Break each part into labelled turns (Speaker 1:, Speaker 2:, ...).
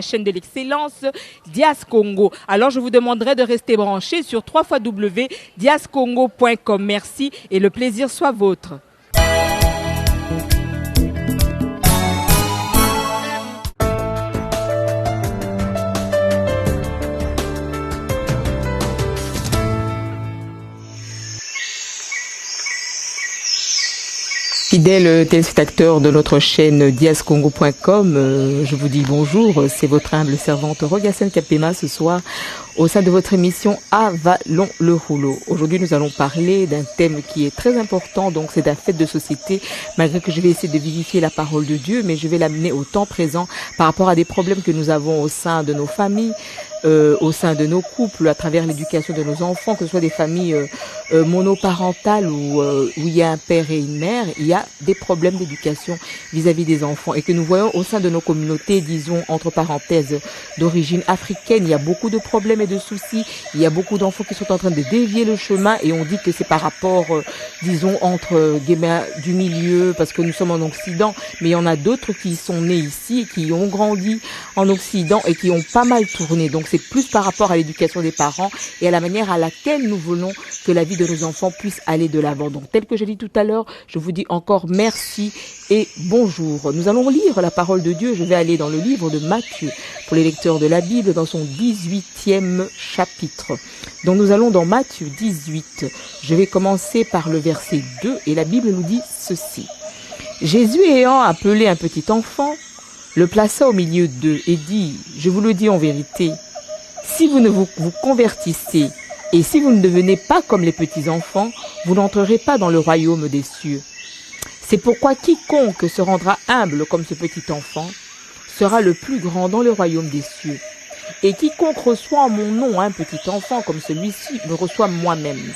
Speaker 1: la chaîne de l'excellence Dias Congo. Alors je vous demanderai de rester branchés sur www.diascongo.com. Merci et le plaisir soit vôtre. Fidèles téléspectateurs de notre chaîne diascongo.com, je vous dis bonjour, c'est votre humble servante Rogassène Kapema ce soir au sein de votre émission Avalons le rouleau. Aujourd'hui nous allons parler d'un thème qui est très important, donc c'est la fête de société, malgré que je vais essayer de vivifier la parole de Dieu, mais je vais l'amener au temps présent par rapport à des problèmes que nous avons au sein de nos familles, au sein de nos couples, à travers l'éducation de nos enfants, que ce soit des familles monoparentales où il y a un père et une mère, il y a des problèmes d'éducation vis-à-vis des enfants et que nous voyons au sein de nos communautés, disons entre parenthèses, d'origine africaine, il y a beaucoup de problèmes et de soucis, il y a beaucoup d'enfants qui sont en train de dévier le chemin et on dit que c'est par rapport, disons, entre guillemets du milieu, parce que nous sommes en Occident, mais il y en a d'autres qui sont nés ici, qui ont grandi en Occident et qui ont pas mal tourné. Donc c'est plus par rapport à l'éducation des parents et à la manière à laquelle nous voulons que la vie de nos enfants puisse aller de l'avant. Donc tel que j'ai dit tout à l'heure, je vous dis encore merci et bonjour. Nous allons lire la parole de Dieu. Je vais aller dans le livre de Matthieu pour les lecteurs de la Bible dans son 18e chapitre. Donc nous allons dans Matthieu 18. Je vais commencer par le verset 2 et la Bible nous dit ceci. Jésus ayant appelé un petit enfant, le plaça au milieu d'eux et dit, je vous le dis en vérité, si vous ne vous convertissez et si vous ne devenez pas comme les petits-enfants, vous n'entrerez pas dans le royaume des cieux. C'est pourquoi quiconque se rendra humble comme ce petit enfant sera le plus grand dans le royaume des cieux. Et quiconque reçoit en mon nom un petit enfant comme celui-ci me reçoit moi-même.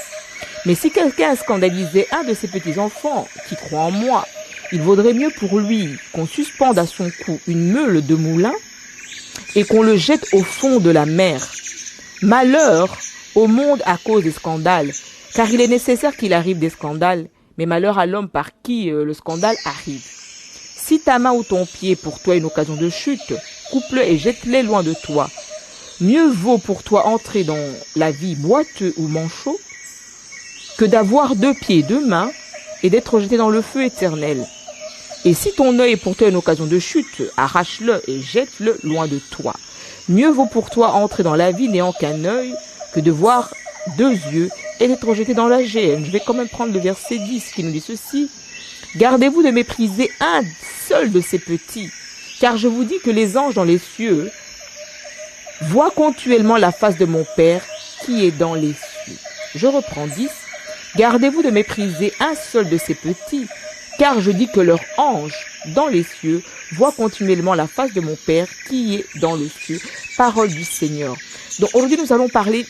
Speaker 1: Mais si quelqu'un scandalisait un de ces petits-enfants qui croient en moi, il vaudrait mieux pour lui qu'on suspende à son cou une meule de moulin et qu'on le jette au fond de la mer. Malheur au monde à cause des scandales, car il est nécessaire qu'il arrive des scandales, mais malheur à l'homme par qui le scandale arrive. Si ta main ou ton pied est pour toi une occasion de chute, coupe-le et jette-le loin de toi. Mieux vaut pour toi entrer dans la vie boiteux ou manchot que d'avoir 2 pieds et 2 mains et d'être jeté dans le feu éternel. Et si ton œil est pour toi une occasion de chute, arrache-le et jette-le loin de toi. Mieux vaut pour toi entrer dans la vie n'ayant qu'un œil que de voir 2 yeux et d'être jeté dans la géhenne. Je vais quand même prendre le verset 10 qui nous dit ceci. Gardez-vous de mépriser un seul de ces petits, car je vous dis que les anges dans les cieux voient continuellement la face de mon Père qui est dans les cieux. Je reprends 10. Gardez-vous de mépriser un seul de ces petits, car je dis que leur ange dans les cieux voit continuellement la face de mon Père qui est dans le cieux. Parole du Seigneur. Donc aujourd'hui nous allons parler,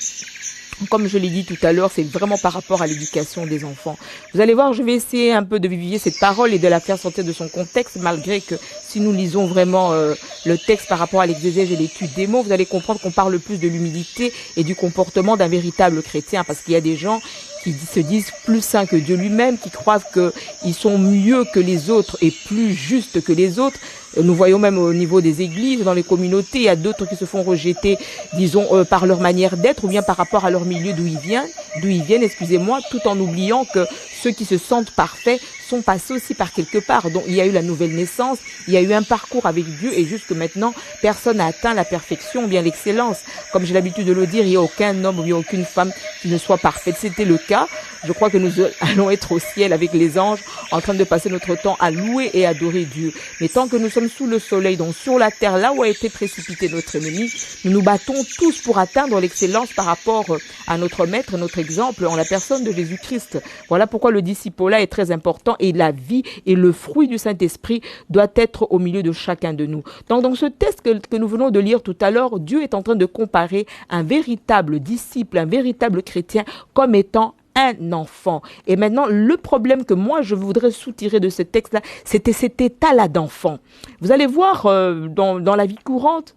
Speaker 1: comme je l'ai dit tout à l'heure, c'est vraiment par rapport à l'éducation des enfants. Vous allez voir, je vais essayer un peu de vivifier cette parole et de la faire sortir de son contexte, malgré que si nous lisons vraiment le texte par rapport à l'exégèse et l'étude des mots, vous allez comprendre qu'on parle plus de l'humilité et du comportement d'un véritable chrétien, parce qu'il y a des gens qui se disent plus saints que Dieu lui-même, qui croient qu'ils sont mieux que les autres et plus justes que les autres. Nous voyons même au niveau des églises, dans les communautés, il y a d'autres qui se font rejeter, disons, par leur manière d'être ou bien par rapport à leur milieu d'où ils viennent, excusez-moi, tout en oubliant que ceux qui se sentent parfaits sont passés aussi par quelque part. Donc il y a eu la nouvelle naissance, il y a eu un parcours avec Dieu et jusque maintenant, personne n'a atteint la perfection ou bien l'excellence. Comme j'ai l'habitude de le dire, il n'y a aucun homme ou bien aucune femme qui ne soit parfaite. C'était le cas. Je crois que nous allons être au ciel avec les anges en train de passer notre temps à louer et adorer Dieu. Mais tant que nous sommes sous le soleil, donc sur la terre, là où a été précipité notre ennemi, nous nous battons tous pour atteindre l'excellence par rapport à notre maître, notre exemple en la personne de Jésus-Christ. Voilà pourquoi le disciple-là est très important et la vie et le fruit du Saint-Esprit doit être au milieu de chacun de nous. Donc dans ce texte que nous venons de lire tout à l'heure, Dieu est en train de comparer un véritable disciple, un véritable chrétien comme étant un enfant. Et maintenant, le problème que moi, je voudrais soutirer de ce texte-là, c'était cet état-là d'enfant. Vous allez voir dans la vie courante,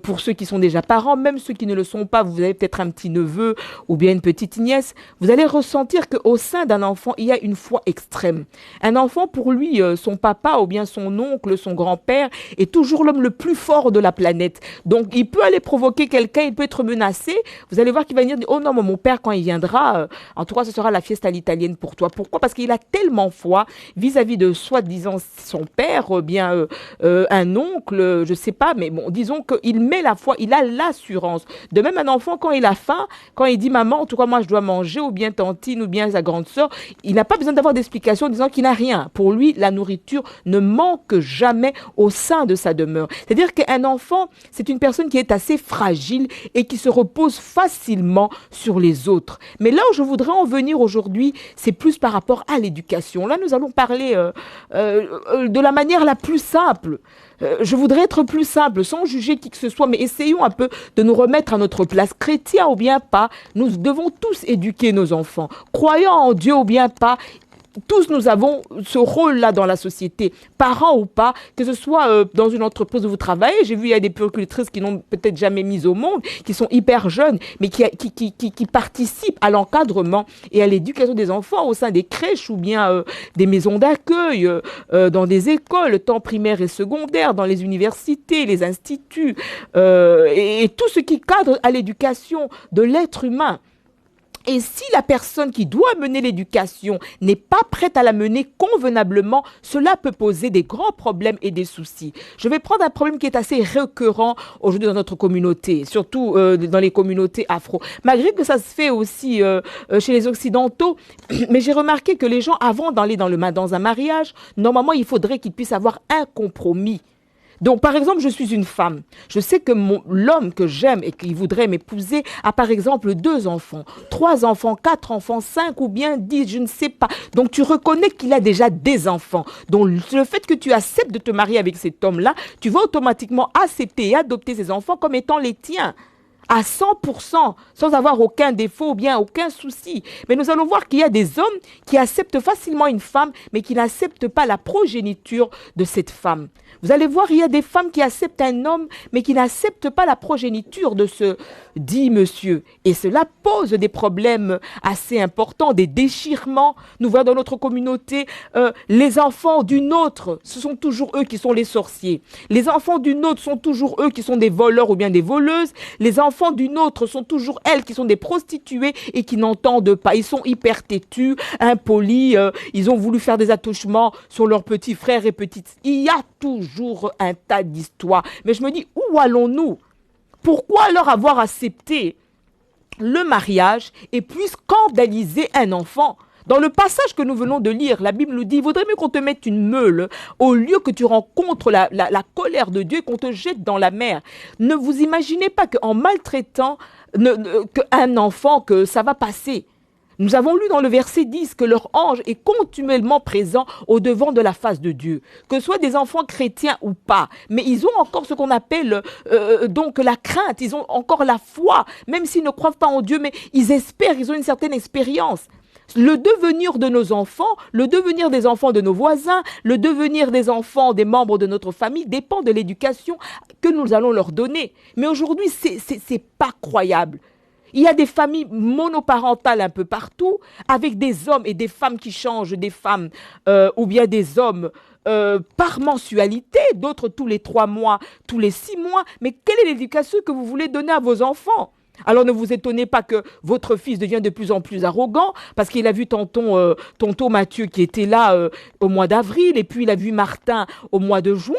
Speaker 1: Pour ceux qui sont déjà parents, même ceux qui ne le sont pas, vous avez peut-être un petit neveu ou bien une petite nièce, vous allez ressentir qu'au sein d'un enfant, il y a une foi extrême. Un enfant, pour lui, son papa ou bien son oncle, son grand-père est toujours l'homme le plus fort de la planète. Donc, il peut aller provoquer quelqu'un, il peut être menacé. Vous allez voir qu'il va dire, oh non, mon père, quand il viendra, en tout cas, ce sera la fiesta à l'italienne pour toi. Pourquoi? Parce qu'il a tellement foi vis-à-vis de soi-disant son père, bien un oncle, je sais pas, mais bon, disons qu'il met la foi, il a l'assurance. De même, un enfant, quand il a faim, quand il dit maman, en tout cas, moi, je dois manger, ou bien tantine, ou bien sa grande sœur, il n'a pas besoin d'avoir d'explication en disant qu'il n'a rien. Pour lui, la nourriture ne manque jamais au sein de sa demeure. C'est-à-dire qu'un enfant, c'est une personne qui est assez fragile et qui se repose facilement sur les autres. Mais là où je voudrais en venir aujourd'hui, c'est plus par rapport à l'éducation. Là, nous allons parler de la manière la plus simple. Je voudrais être plus simple, sans juger qui que ce soit, mais essayons un peu de nous remettre à notre place, chrétien ou bien pas. Nous devons tous éduquer nos enfants, croyant en Dieu ou bien pas. Tous nous avons ce rôle-là dans la société, parents ou pas, que ce soit dans une entreprise où vous travaillez. J'ai vu, il y a des puéricultrices qui n'ont peut-être jamais mis au monde, qui sont hyper jeunes, mais qui participent à l'encadrement et à l'éducation des enfants au sein des crèches ou bien des maisons d'accueil, dans des écoles, tant primaires et secondaires, dans les universités, les instituts, et tout ce qui cadre à l'éducation de l'être humain. Et si la personne qui doit mener l'éducation n'est pas prête à la mener convenablement, cela peut poser des grands problèmes et des soucis. Je vais prendre un problème qui est assez récurrent aujourd'hui dans notre communauté, surtout dans les communautés afro. Malgré que ça se fait aussi chez les Occidentaux, mais j'ai remarqué que les gens, avant d'aller dans un mariage, normalement, il faudrait qu'ils puissent avoir un compromis. Donc, par exemple, je suis une femme. Je sais que l'homme que j'aime et qui voudrait m'épouser a, par exemple, 2 enfants, 3 enfants, 4 enfants, 5 ou bien 10, je ne sais pas. Donc, tu reconnais qu'il a déjà des enfants. Donc, le fait que tu acceptes de te marier avec cet homme-là, tu vas automatiquement accepter et adopter ces enfants comme étant les tiens. À 100%, sans avoir aucun défaut ou bien aucun souci. Mais nous allons voir qu'il y a des hommes qui acceptent facilement une femme, mais qui n'acceptent pas la progéniture de cette femme. Vous allez voir, il y a des femmes qui acceptent un homme, mais qui n'acceptent pas la progéniture de ce dit monsieur. Et cela pose des problèmes assez importants, des déchirements. Nous voyons dans notre communauté, les enfants d'une autre, ce sont toujours eux qui sont les sorciers. Les enfants d'une autre sont toujours eux qui sont des voleurs ou bien des voleuses. Les enfants d'une autre sont toujours elles qui sont des prostituées et qui n'entendent pas. Ils sont hyper têtus, impolis, ils ont voulu faire des attouchements sur leurs petits frères et petites. Il y a toujours un tas d'histoires. Mais je me dis, où allons-nous? Pourquoi alors avoir accepté le mariage et puis scandaliser un enfant? Dans le passage que nous venons de lire, la Bible nous dit, il vaudrait mieux qu'on te mette une meule au lieu que tu rencontres la colère de Dieu et qu'on te jette dans la mer. Ne vous imaginez pas qu'en maltraitant qu'un enfant, que ça va passer. Nous avons lu dans le verset 10 que leur ange est continuellement présent au devant de la face de Dieu. Que ce soit des enfants chrétiens ou pas. Mais ils ont encore ce qu'on appelle donc la crainte. Ils ont encore la foi. Même s'ils ne croient pas en Dieu, mais ils espèrent, ils ont une certaine expérience. Le devenir de nos enfants, le devenir des enfants de nos voisins, le devenir des enfants des membres de notre famille dépend de l'éducation que nous allons leur donner. Mais aujourd'hui, c'est pas croyable. Il y a des familles monoparentales un peu partout, avec des hommes et des femmes qui changent, des femmes ou bien des hommes par mensualité, d'autres tous les 3 mois, tous les 6 mois. Mais quelle est l'éducation que vous voulez donner à vos enfants? Alors ne vous étonnez pas que votre fils devienne de plus en plus arrogant, parce qu'il a vu tonton Mathieu qui était là au mois d'avril, et puis il a vu Martin au mois de juin,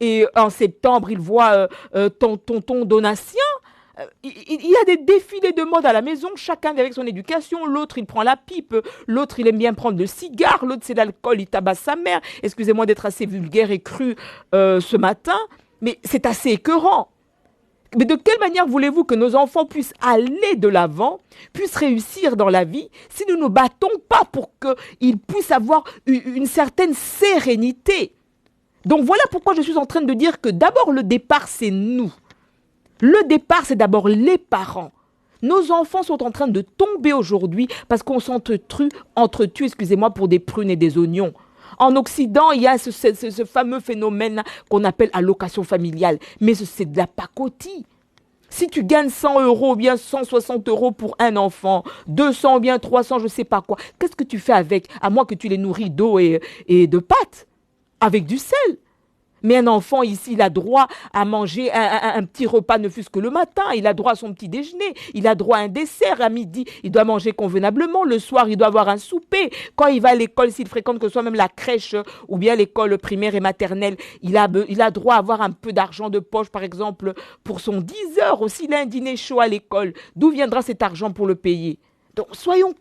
Speaker 1: et en septembre il voit tonton Donatien. Il y a des défilés de mode à la maison, chacun avec son éducation. L'autre, il prend la pipe. L'autre, il aime bien prendre le cigare. L'autre, c'est l'alcool, il tabasse sa mère. Excusez-moi d'être assez vulgaire et cru ce matin, mais c'est assez écœurant. Mais de quelle manière voulez-vous que nos enfants puissent aller de l'avant, puissent réussir dans la vie, si nous ne nous battons pas pour qu'ils puissent avoir une certaine sérénité? Donc voilà pourquoi je suis en train de dire que d'abord le départ, c'est nous. Le départ, c'est d'abord les parents. Nos enfants sont en train de tomber aujourd'hui parce qu'on s'entretue, excusez-moi, pour des prunes et des oignons. En Occident, il y a ce fameux phénomène qu'on appelle allocation familiale. Mais c'est de la pacotille. Si tu gagnes 100 euros ou bien 160 euros pour un enfant, 200 ou bien 300, je ne sais pas quoi, qu'est-ce que tu fais avec? À moins que tu les nourris d'eau et de pâtes, avec du sel. Mais un enfant ici, il a droit à manger un petit repas, ne fût-ce que le matin. Il a droit à son petit déjeuner. Il a droit à un dessert à midi. Il doit manger convenablement. Le soir, il doit avoir un souper. Quand il va à l'école, s'il fréquente que ce soit même la crèche ou bien l'école primaire et maternelle, il a droit à avoir un peu d'argent de poche, par exemple, pour son 10 heures. Aussi, il a un dîner chaud à l'école. D'où viendra cet argent pour le payer? Donc, soyons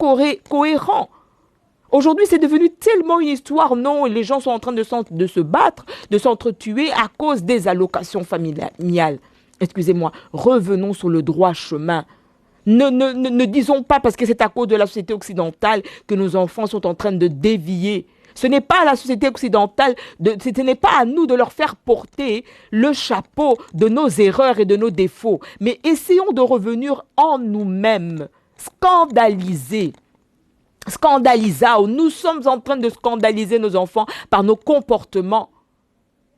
Speaker 1: cohérents. Aujourd'hui, c'est devenu tellement une histoire. Non, les gens sont en train de se battre, de s'entretuer à cause des allocations familiales. Excusez-moi, revenons sur le droit chemin. Ne disons pas parce que c'est à cause de la société occidentale que nos enfants sont en train de dévier. Ce n'est pas à la société occidentale, ce n'est pas à nous de leur faire porter le chapeau de nos erreurs et de nos défauts. Mais essayons de revenir en nous-mêmes, scandalisés. Nous sommes en train de scandaliser nos enfants par nos comportements.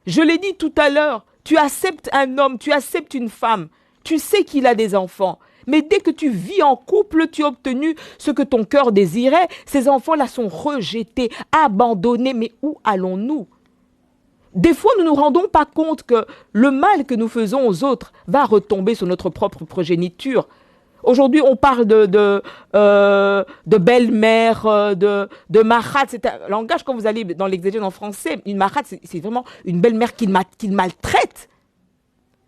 Speaker 1: Je l'ai dit tout à l'heure, tu acceptes un homme, tu acceptes une femme, tu sais qu'il a des enfants. Mais dès que tu vis en couple, tu as obtenu ce que ton cœur désirait. Ces enfants-là sont rejetés, abandonnés. Mais où allons-nous? Des fois, nous ne nous rendons pas compte que le mal que nous faisons aux autres va retomber sur notre propre progéniture. Aujourd'hui, on parle de belle-mère, de marâtre. C'est un langage, quand vous allez dans l'exégèse en français, une marâtre, c'est vraiment une belle-mère qui maltraite.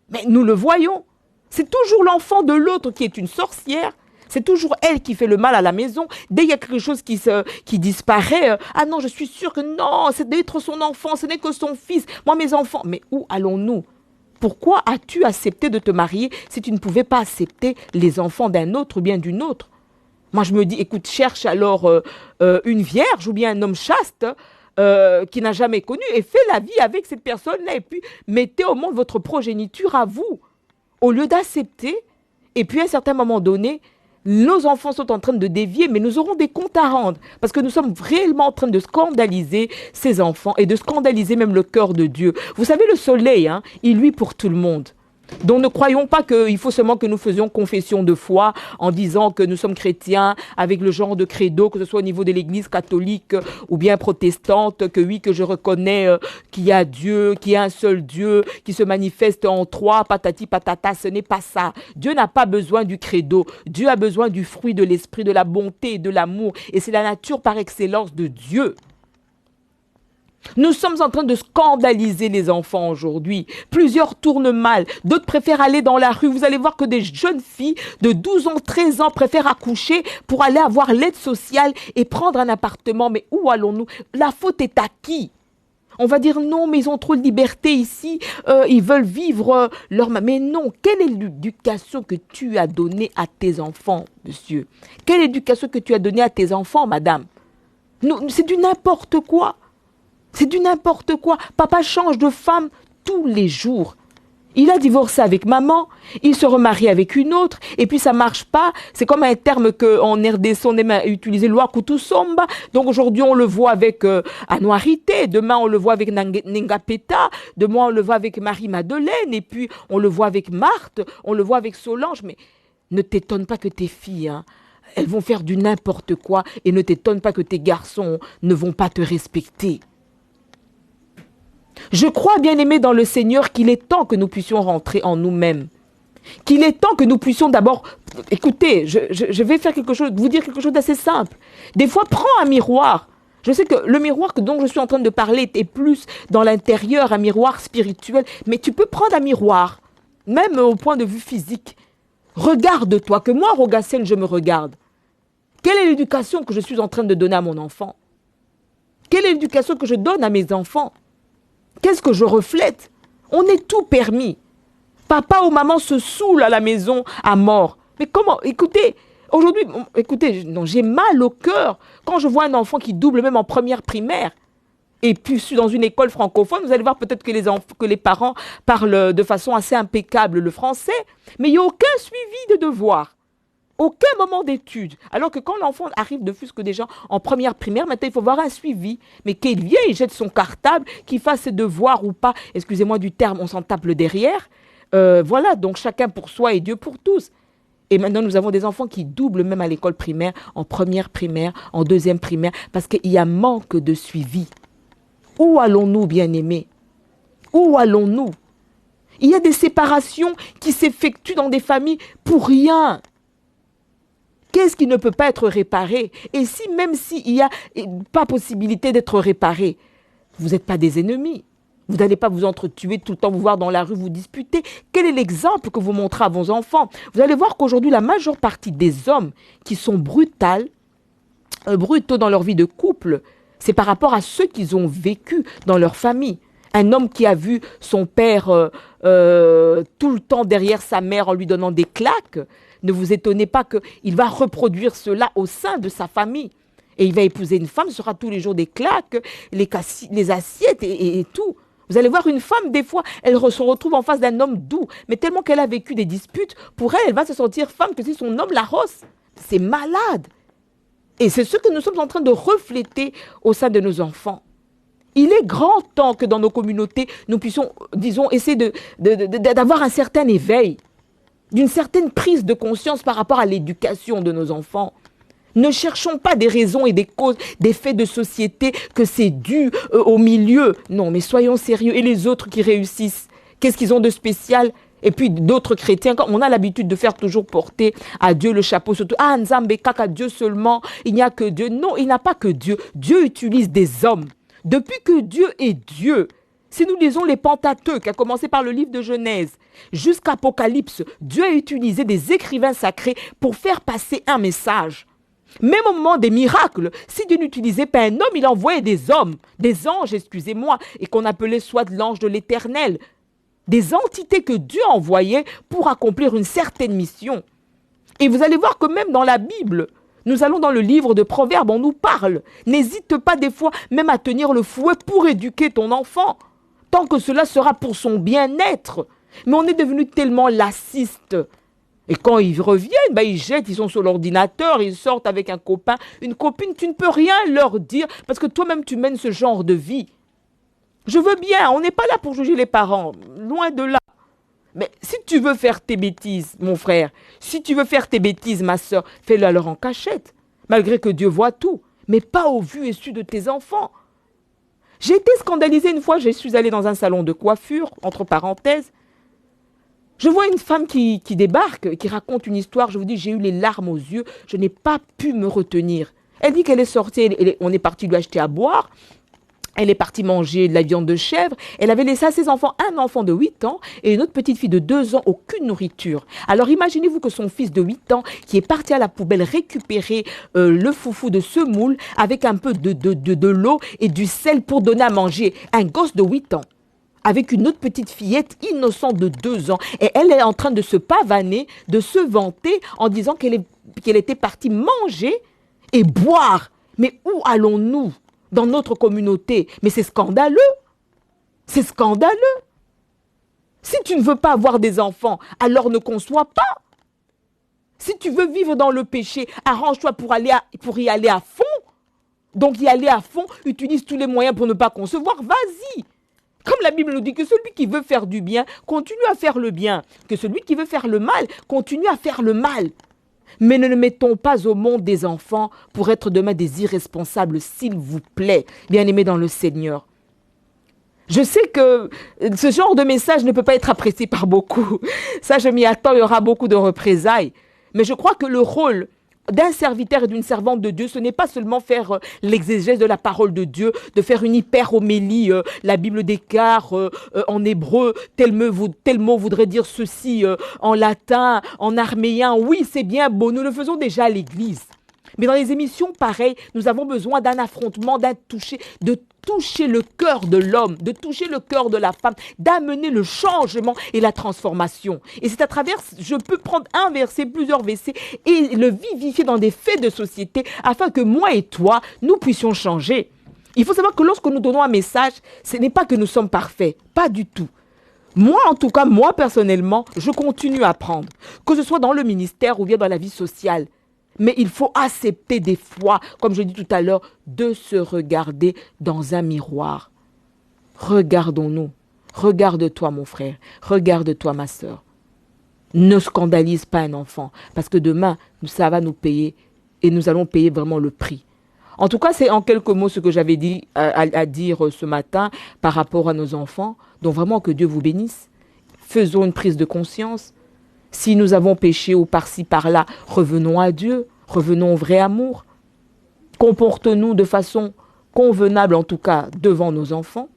Speaker 1: Mais nous le voyons. C'est toujours l'enfant de l'autre qui est une sorcière. C'est toujours elle qui fait le mal à la maison. Dès qu'il y a quelque chose qui disparaît, ah non, je suis sûre que non, c'est d'être son enfant, ce n'est que son fils. Moi, mes enfants. Mais où allons-nous? Pourquoi as-tu accepté de te marier si tu ne pouvais pas accepter les enfants d'un autre ou bien d'une autre? Moi, je me dis, écoute, cherche alors une vierge ou bien un homme chaste qui n'a jamais connu et fais la vie avec cette personne-là. Et puis, mettez au monde votre progéniture à vous. Au lieu d'accepter, et puis à un certain moment donné, nos enfants sont en train de dévier, mais nous aurons des comptes à rendre. Parce que nous sommes réellement en train de scandaliser ces enfants et de scandaliser même le cœur de Dieu. Vous savez, le soleil, il luit pour tout le monde. Donc ne croyons pas qu'il faut seulement que nous faisions confession de foi en disant que nous sommes chrétiens avec le genre de credo, que ce soit au niveau de l'église catholique ou bien protestante, que oui, que je reconnais qu'il y a Dieu, qu'il y a un seul Dieu, qui se manifeste en trois, patati patata. Ce n'est pas ça. Dieu n'a pas besoin du credo. Dieu a besoin du fruit de l'esprit, de la bonté et de l'amour. Et c'est la nature par excellence de Dieu. Nous sommes en train de scandaliser les enfants aujourd'hui. Plusieurs tournent mal, d'autres préfèrent aller dans la rue. Vous allez voir que des jeunes filles de 12 ans, 13 ans préfèrent accoucher pour aller avoir l'aide sociale et prendre un appartement. Mais où allons-nous? La faute est à qui? On va dire non, mais ils ont trop de liberté ici, ils veulent vivre leur... Mais non, quelle est l'éducation que tu as donnée à tes enfants, monsieur? Quelle éducation que tu as donnée à tes enfants, madame? C'est du n'importe quoi. C'est du n'importe quoi. Papa change de femme tous les jours. Il a divorcé avec maman, il se remarie avec une autre, et puis ça marche pas. C'est comme un terme qu'en RDC on aime utiliser, loi Kutusomba. Donc aujourd'hui on le voit avec Anouarité, demain on le voit avec Nengapeta, demain on le voit avec Marie-Madeleine, et puis on le voit avec Marthe, on le voit avec Solange. Mais ne t'étonne pas que tes filles, elles vont faire du n'importe quoi, et ne t'étonne pas que tes garçons ne vont pas te respecter. Je crois, bien-aimés dans le Seigneur, qu'il est temps que nous puissions rentrer en nous-mêmes. Qu'il est temps que nous puissions d'abord... Écoutez, je vais faire vous dire quelque chose d'assez simple. Des fois, prends un miroir. Je sais que le miroir dont je suis en train de parler est plus dans l'intérieur, un miroir spirituel. Mais tu peux prendre un miroir, même au point de vue physique. Regarde-toi, que moi, Rogacienne, je me regarde. Quelle est l'éducation que je suis en train de donner à mon enfant? Quelle est l'éducation que je donne à mes enfants? Qu'est-ce que je reflète? On est tout permis. Papa ou maman se saoulent à la maison à mort. Mais comment? Écoutez, aujourd'hui, j'ai mal au cœur quand je vois un enfant qui double même en première primaire. Et puis, dans une école francophone, vous allez voir peut-être que les parents parlent de façon assez impeccable le français, mais il n'y a aucun suivi de devoirs. Aucun moment d'étude. Alors que quand l'enfant arrive de fût que déjà en première primaire, maintenant il faut voir un suivi. Mais qu'il vienne, il jette son cartable, qu'il fasse ses devoirs ou pas. Excusez-moi du terme, on s'en tape le derrière. Voilà, donc chacun pour soi et Dieu pour tous. Et maintenant, nous avons des enfants qui doublent même à l'école primaire, en première primaire, en deuxième primaire, parce qu'il y a manque de suivi. Où allons-nous, bien-aimés? Où allons-nous? Il y a des séparations qui s'effectuent dans des familles pour rien. Qu'est-ce qui ne peut pas être réparé? Et si, même s'il n'y a pas possibilité d'être réparé, vous n'êtes pas des ennemis. Vous n'allez pas vous entretuer tout le temps, vous voir dans la rue, vous disputer. Quel est l'exemple que vous montrez à vos enfants? Vous allez voir qu'aujourd'hui, la majeure partie des hommes qui sont brutaux dans leur vie de couple, c'est par rapport à ceux qu'ils ont vécu dans leur famille. Un homme qui a vu son père tout le temps derrière sa mère en lui donnant des claques, ne vous étonnez pas qu'il va reproduire cela au sein de sa famille. Et il va épouser une femme, ce sera tous les jours des claques, les assiettes et tout. Vous allez voir une femme, des fois, elle se retrouve en face d'un homme doux, mais tellement qu'elle a vécu des disputes, pour elle, elle va se sentir femme que si son homme la rosse. C'est malade. Et c'est ce que nous sommes en train de refléter au sein de nos enfants. Il est grand temps que dans nos communautés, nous puissions, disons, essayer d'avoir un certain éveil, d'une certaine prise de conscience par rapport à l'éducation de nos enfants. Ne cherchons pas des raisons et des causes, des faits de société, que c'est dû au milieu. Non, mais soyons sérieux. Et les autres qui réussissent, qu'est-ce qu'ils ont de spécial? Et puis d'autres chrétiens, quand on a l'habitude de faire toujours porter à Dieu le chapeau, surtout, ah, Nzambe, kaka, Dieu seulement, il n'y a que Dieu. Non, il n'a pas que Dieu. Dieu utilise des hommes. Depuis que Dieu est Dieu, si nous lisons les Pentateuques, à commencer par le livre de Genèse, jusqu'à Apocalypse, Dieu a utilisé des écrivains sacrés pour faire passer un message. Même au moment des miracles, si Dieu n'utilisait pas un homme, il envoyait des hommes, des anges, excusez-moi, et qu'on appelait soit l'ange de l'Éternel, des entités que Dieu envoyait pour accomplir une certaine mission. Et vous allez voir que même dans la Bible, nous allons dans le livre de Proverbes, on nous parle. N'hésite pas des fois même à tenir le fouet pour éduquer ton enfant, tant que cela sera pour son bien-être. Mais on est devenu tellement laxiste. Et quand ils reviennent, ils jettent, ils sont sur l'ordinateur, ils sortent avec un copain, une copine, tu ne peux rien leur dire parce que toi-même tu mènes ce genre de vie. Je veux bien, on n'est pas là pour juger les parents, loin de là. Mais si tu veux faire tes bêtises, mon frère, si tu veux faire tes bêtises, ma soeur, fais-le alors en cachette, malgré que Dieu voit tout, mais pas au vu et su de tes enfants. J'ai été scandalisée une fois, je suis allée dans un salon de coiffure, entre parenthèses. Je vois une femme qui débarque, qui raconte une histoire. Je vous dis, j'ai eu les larmes aux yeux. Je n'ai pas pu me retenir. Elle dit qu'elle est sortie, on est parti lui acheter à boire. Elle est partie manger de la viande de chèvre. Elle avait laissé à ses enfants un enfant de 8 ans et une autre petite fille de 2 ans, aucune nourriture. Alors imaginez-vous que son fils de 8 ans, qui est parti à la poubelle récupérer le foufou de semoule avec un peu de l'eau et du sel pour donner à manger. Un gosse de 8 ans. Avec une autre petite fillette innocente de 2 ans. Et elle est en train de se pavaner, de se vanter en disant qu'elle était partie manger et boire. Mais où allons-nous dans notre communauté? Mais c'est scandaleux. C'est scandaleux. Si tu ne veux pas avoir des enfants, alors ne conçois pas. Si tu veux vivre dans le péché, arrange-toi pour y aller à fond. Donc y aller à fond, utilise tous les moyens pour ne pas concevoir, vas-y. Comme la Bible nous dit que celui qui veut faire du bien, continue à faire le bien. Que celui qui veut faire le mal, continue à faire le mal. Mais ne mettons pas au monde des enfants pour être demain des irresponsables, s'il vous plaît, bien-aimés dans le Seigneur. Je sais que ce genre de message ne peut pas être apprécié par beaucoup. Ça, je m'y attends, il y aura beaucoup de représailles. Mais je crois que le rôle d'un serviteur et d'une servante de Dieu, ce n'est pas seulement faire l'exégèse de la parole de Dieu, de faire une hyper-homélie, la Bible déclare en hébreu, tel mot voudrait dire ceci, en latin, en arméen. Oui, c'est bien beau, nous le faisons déjà à l'église. Mais dans les émissions pareilles, nous avons besoin d'un affrontement, de toucher le cœur de l'homme, de toucher le cœur de la femme, d'amener le changement et la transformation. Et c'est à travers, je peux prendre un verset, plusieurs versets et le vivifier dans des faits de société afin que moi et toi, nous puissions changer. Il faut savoir que lorsque nous donnons un message, ce n'est pas que nous sommes parfaits, pas du tout. Moi, en tout cas, moi personnellement, je continue à apprendre, que ce soit dans le ministère ou bien dans la vie sociale. Mais il faut accepter des fois, comme je dis tout à l'heure, de se regarder dans un miroir. Regardons-nous. Regarde-toi, mon frère. Regarde-toi, ma sœur. Ne scandalise pas un enfant, parce que demain, ça va nous payer et nous allons payer vraiment le prix. En tout cas, c'est en quelques mots ce que j'avais dit à dire ce matin par rapport à nos enfants. Donc vraiment que Dieu vous bénisse. Faisons une prise de conscience. Si nous avons péché ou par-ci, par-là, revenons à Dieu. Revenons au vrai amour. Comportons-nous de façon convenable, en tout cas, devant nos enfants.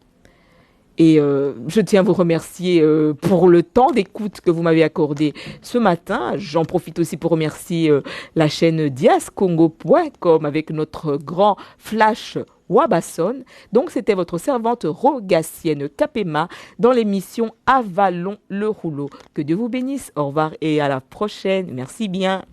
Speaker 1: Et je tiens à vous remercier pour le temps d'écoute que vous m'avez accordé ce matin. J'en profite aussi pour remercier la chaîne diascongo.com avec notre grand flash Wabasson. Donc c'était votre servante Rogacienne Kapema dans l'émission Avalons le rouleau. Que Dieu vous bénisse. Au revoir et à la prochaine. Merci bien.